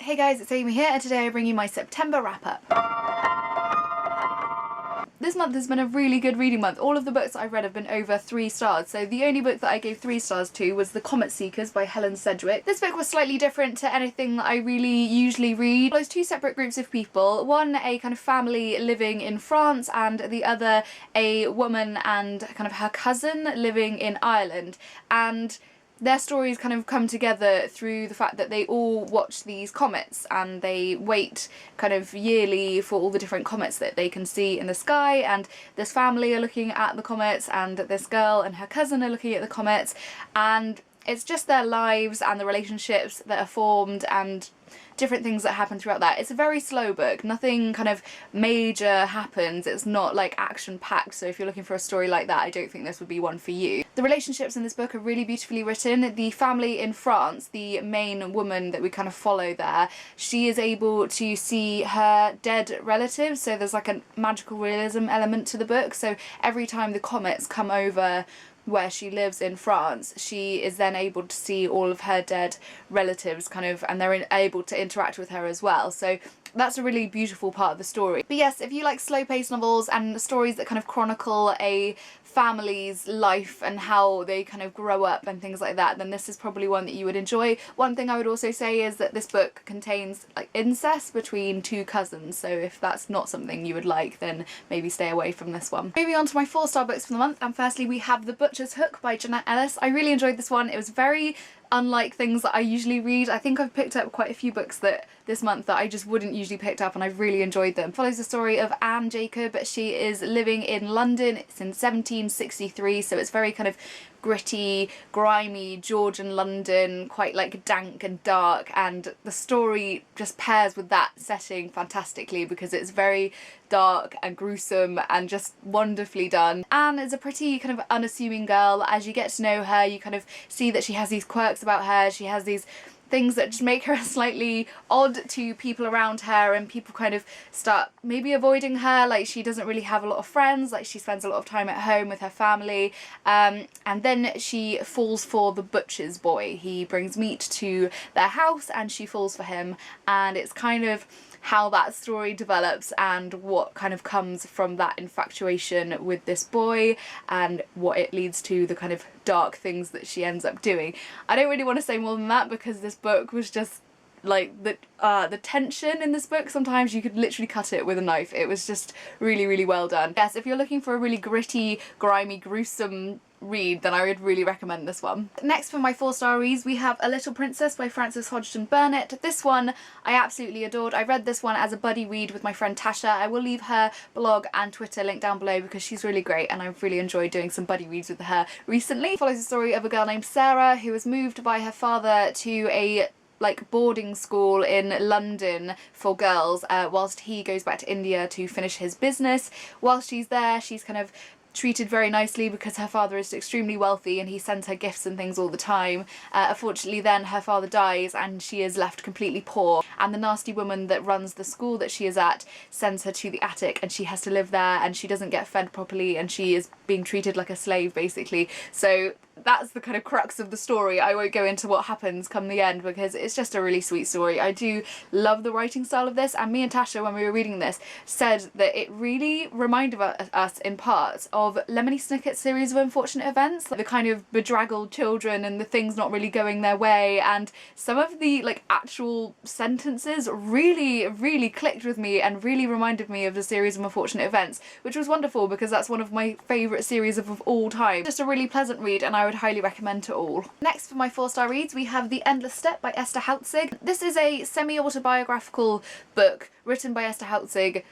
Hey guys, it's Amy here and today I bring you my September wrap-up. This month has been a really good reading month. All of the books that I've read have been over 3 stars. So the only book that I gave 3 stars to was The Comet Seekers by Helen Sedgewick. This book was slightly different to anything that I really usually read. It follows 2 separate groups of people. One, a kind of family living in France, and the other, a woman and kind of her cousin living in Ireland. And their stories kind of come together through the fact that they all watch these comets and they wait kind of yearly for all the different comets that they can see in the sky, and this family are looking at the comets and this girl and her cousin are looking at the comets, and it's just their lives and the relationships that are formed and different things that happen throughout that. It's a very slow book, nothing kind of major happens, it's not like action packed, so if you're looking for a story like that I don't think this would be one for you. The relationships in this book are really beautifully written. The family in France, the main woman that we kind of follow there, she is able to see her dead relatives, so there's like a magical realism element to the book, so every time the comets come over where she lives in France, she is then able to see all of her dead relatives kind of, and they're able to interact with her as well. So that's a really beautiful part of the story. But yes, if you like slow-paced novels and stories that kind of chronicle a family's life and how they kind of grow up and things like that, then this is probably one that you would enjoy. One thing I would also say is that this book contains like incest between 2 cousins, so if that's not something you would like, then maybe stay away from this one. Moving on to my 4-star books for the month, and firstly we have The Butcher's Hook by Ellis. I really enjoyed this one. It was very unlike things that I usually read. I think I've picked up quite a few books that this month that I just wouldn't usually pick up, and I've really enjoyed them. It follows the story of Anne Jacob. She is living in London. It's in 1763, so it's very kind of gritty, grimy Georgian London, quite like dank and dark, and the story just pairs with that setting fantastically because it's very dark and gruesome and just wonderfully done. Anne is a pretty kind of unassuming girl. As you get to know her, you kind of see that she has these quirks about her. She has these things that just make her slightly odd to people around her, and people kind of start maybe avoiding her. Like, she doesn't really have a lot of friends, like she spends a lot of time at home with her family, and then she falls for the butcher's boy. He brings meat to their house and she falls for him, and it's kind of how that story develops and what kind of comes from that infatuation with this boy and what it leads to, the kind of dark things that she ends up doing. I don't really want to say more than that because this book was just like the tension in this book, sometimes you could literally cut it with a knife. It was just really, really well done. Yes, if you're looking for a really gritty, grimy, gruesome read, then I would really recommend this one. Next for my 4-star reads we have A Little Princess by Hodgson Burnett. This one I absolutely adored. I read this one as a buddy read with my friend Tasha. I will leave her blog and Twitter link down below because she's really great and I've really enjoyed doing some buddy reads with her recently. It follows the story of a girl named Sarah who was moved by her father to a boarding school in London for girls whilst he goes back to India to finish his business. Whilst she's there, she's kind of treated very nicely because her father is extremely wealthy and he sends her gifts and things all the time. Unfortunately then her father dies and she is left completely poor, and the nasty woman that runs the school that she is at sends her to the attic and she has to live there, and she doesn't get fed properly and she is being treated like a slave basically. So that's the kind of crux of the story. I won't go into what happens come the end because it's just a really sweet story. I do love the writing style of this, and me and Tasha, when we were reading this, said that it really reminded us in parts of Lemony Snicket's series of unfortunate events, like the kind of bedraggled children and the things not really going their way, and some of the actual sentences really, really clicked with me and really reminded me of the series of unfortunate events, which was wonderful because that's one of my favourite series of all time. Just a really pleasant read and I would highly recommend to all. Next for my 4-star reads we have The Endless Steppe by Esther Hautzig. This is a semi-autobiographical book written by Esther Hautzig,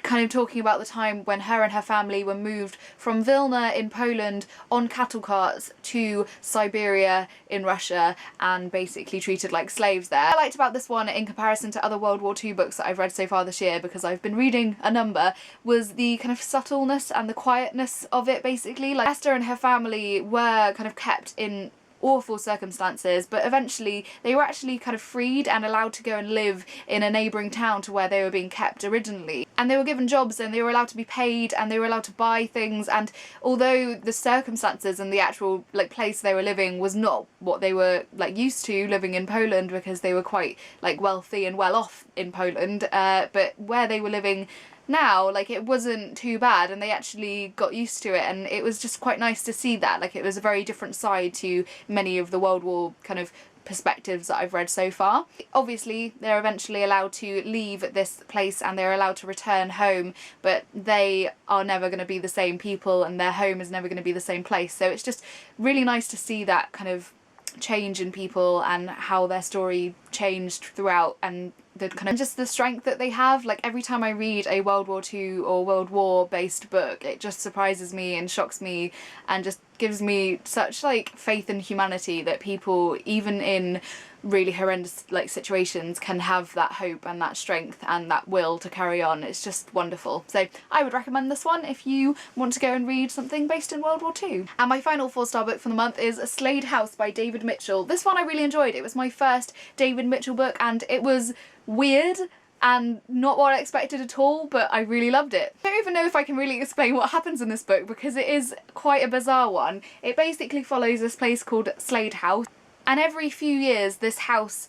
kind of talking about the time when her and her family were moved from Vilna in Poland on cattle carts to Siberia in Russia and basically treated like slaves there. What I liked about this one in comparison to other World War II books that I've read so far this year, because I've been reading a number, was the kind of subtleness and the quietness of it basically. Like, Esther and her family were kind of kept in awful circumstances, but eventually they were actually kind of freed and allowed to go and live in a neighbouring town to where they were being kept originally. And they were given jobs and they were allowed to be paid and they were allowed to buy things, and although the circumstances and the actual like place they were living was not what they were like used to living in Poland, because they were quite like wealthy and well off in Poland, but where they were living now, like, it wasn't too bad and they actually got used to it, and it was just quite nice to see that. Like, it was a very different side to many of the World War kind of perspectives that I've read so far. Obviously they're eventually allowed to leave this place and they're allowed to return home, but they are never going to be the same people and their home is never going to be the same place. So it's just really nice to see that kind of change in people and how their story changed throughout, and the kind of just the strength that they have. Like, every time I read a World War II or World War based book, it just surprises me and shocks me and just gives me such like faith in humanity that people, even in really horrendous like situations, can have that hope and that strength and that will to carry on. It's just wonderful. So I would recommend this one if you want to go and read something based in World War II. And my final 4-star book for the month is Slade House by David Mitchell. This one I really enjoyed. It was my first David Mitchell book and it was weird and not what I expected at all, but I really loved it. I don't even know if I can really explain what happens in this book because it is quite a bizarre one. It basically follows this place called Slade House, and every few years this house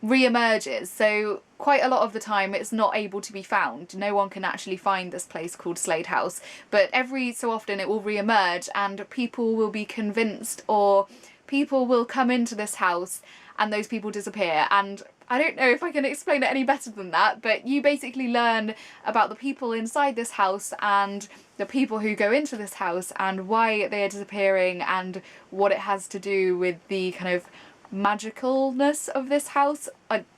re-emerges, so quite a lot of the time it's not able to be found. No one can actually find this place called Slade House, but every so often it will re-emerge and people will be convinced, or people will come into this house and those people disappear. And I don't know if I can explain it any better than that, but you basically learn about the people inside this house and the people who go into this house and why they are disappearing and what it has to do with the kind of magicalness of this house.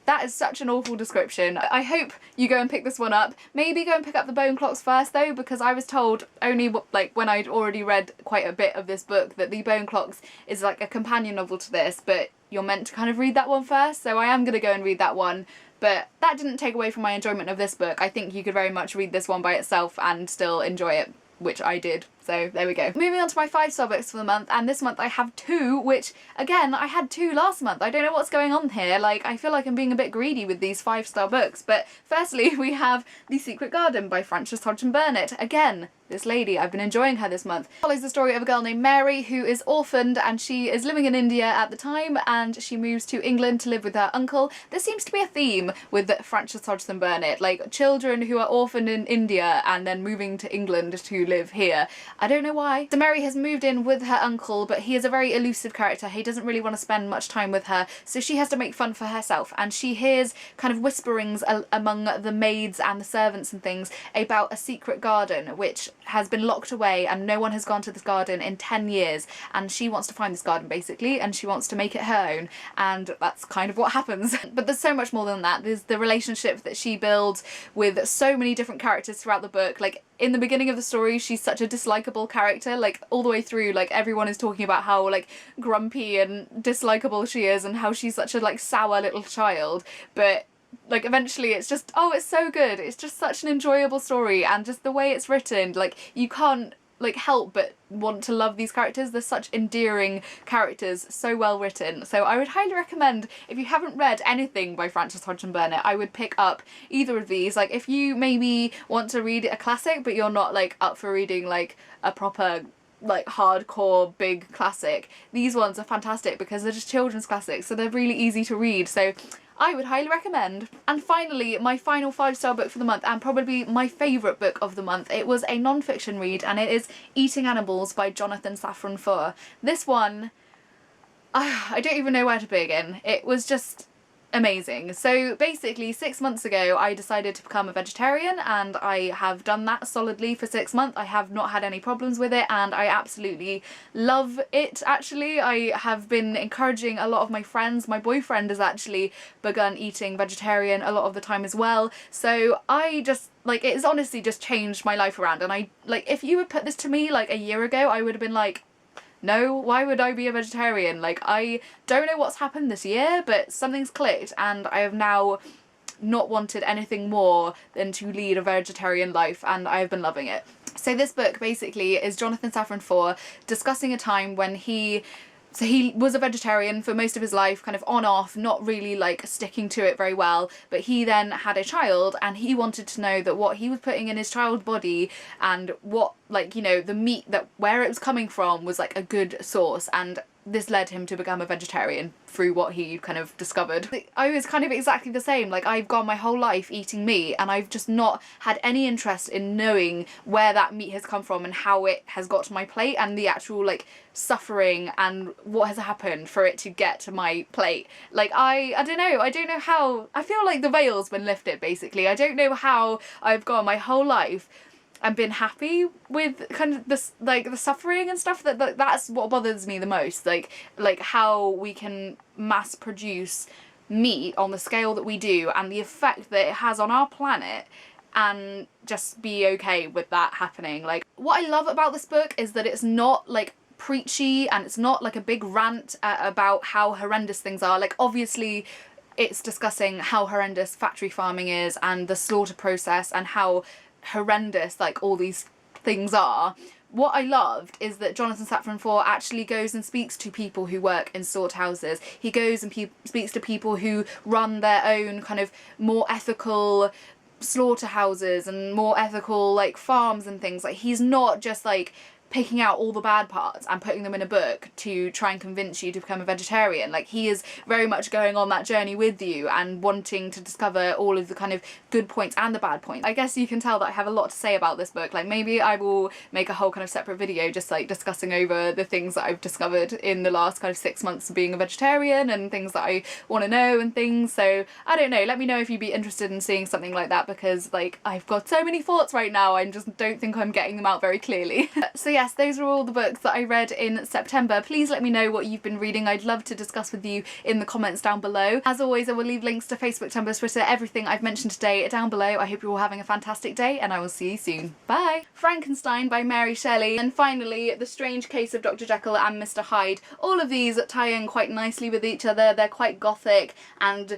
That is such an awful description. I hope you go and pick this one up. Maybe go and pick up the Bone Clocks first though, because I was told only like when I'd already read quite a bit of this book that the Bone Clocks is like a companion novel to this, but you're meant to kind of read that one first, so I am going to go and read that one. But that didn't take away from my enjoyment of this book. I think you could very much read this one by itself and still enjoy it, which I did. So there we go. Moving on to my 5-star books for the month, and this month I have 2, which again, I had 2 last month. I don't know what's going on here. Like, I feel like I'm being a bit greedy with these 5-star books. But firstly, we have The Secret Garden by Hodgson Burnett. Again, this lady, I've been enjoying her this month. It follows the story of a girl named Mary who is orphaned, and she is living in India at the time, and she moves to England to live with her uncle. There seems to be a theme with Hodgson Burnett, like children who are orphaned in India and then moving to England to live here. I don't know why. So Mary has moved in with her uncle, but he is a very elusive character. He doesn't really want to spend much time with her, so she has to make fun for herself, and she hears kind of whisperings among the maids and the servants and things about a secret garden which has been locked away and no one has gone to this garden in 10 years, and she wants to find this garden basically, and she wants to make it her own, and that's kind of what happens. But there's so much more than that. There's the relationship that she builds with so many different characters throughout the book. Like, in the beginning of the story, she's such a dislikable character, like all the way through, like everyone is talking about how like grumpy and dislikable she is and how she's such a like sour little child, but like eventually it's just, oh, it's so good. It's just such an enjoyable story, and just the way it's written, like you can't like help but want to love these characters. They're such endearing characters, so well written. So I would highly recommend, if you haven't read anything by Hodgson Burnett, I would pick up either of these. Like, if you maybe want to read a classic but you're not like up for reading like a proper like hardcore big classic, these ones are fantastic because they're just children's classics, so they're really easy to read. So I would highly recommend. And finally, my final 5-star book for the month, and probably my favourite book of the month, it was a non-fiction read, and it is Eating Animals by Jonathan Safran Foer. This one, I don't even know where to begin. It was just amazing. So basically 6 months ago I decided to become a vegetarian, and I have done that solidly for 6 months. I have not had any problems with it and I absolutely love it. Actually, I have been encouraging a lot of my friends. My boyfriend has actually begun eating vegetarian a lot of the time as well. So I just like, it has honestly just changed my life around, and I like, if you would put this to me like a year ago, I would have been like, no, why would I be a vegetarian? Like, I don't know what's happened this year, but something's clicked, and I have now not wanted anything more than to lead a vegetarian life, and I've been loving it. So this book basically is Jonathan Safran Foer discussing a time when he So he was a vegetarian for most of his life, kind of on off, not really like sticking to it very well, but he then had a child and he wanted to know that what he was putting in his child's body and what, like, you know, the meat, that where it was coming from was like a good source, and this led him to become a vegetarian through what he kind of discovered. I was kind of exactly the same. Like, I've gone my whole life eating meat and I've just not had any interest in knowing where that meat has come from and how it has got to my plate and the actual like suffering and what has happened for it to get to my plate. Like, I don't know how, I feel like the veil's been lifted basically. I don't know how I've gone my whole life and been happy with kind of this, like, the suffering and stuff. That's what bothers me the most, like how we can mass produce meat on the scale that we do and the effect that it has on our planet, and just be okay with that happening. Like, what I love about this book is that it's not like preachy and it's not like a big rant about how horrendous things are. Like, obviously it's discussing how horrendous factory farming is and the slaughter process and how horrendous like all these things are. What I loved is that Jonathan Safran Foer actually goes and speaks to people who work in slaughterhouses. He goes and speaks to people who run their own kind of more ethical slaughterhouses and more ethical like farms and things. Like, he's not just like picking out all the bad parts and putting them in a book to try and convince you to become a vegetarian. Like, he is very much going on that journey with you and wanting to discover all of the kind of good points and the bad points. I guess you can tell that I have a lot to say about this book. Like, maybe I will make a whole kind of separate video just like discussing over the things that I've discovered in the last kind of 6 months of being a vegetarian and things that I want to know and things. So I don't know, let me know if you'd be interested in seeing something like that, because like, I've got so many thoughts right now, I just don't think I'm getting them out very clearly. So yes, those are all the books that I read in September. Please let me know what you've been reading. I'd love to discuss with you in the comments down below. As always, I will leave links to Facebook, Tumblr, Twitter, everything I've mentioned today down below. I hope you're all having a fantastic day and I will see you soon. Bye! Frankenstein by Mary Shelley, and finally The Strange Case of Dr. Jekyll and Mr. Hyde. All of these tie in quite nicely with each other. They're quite gothic and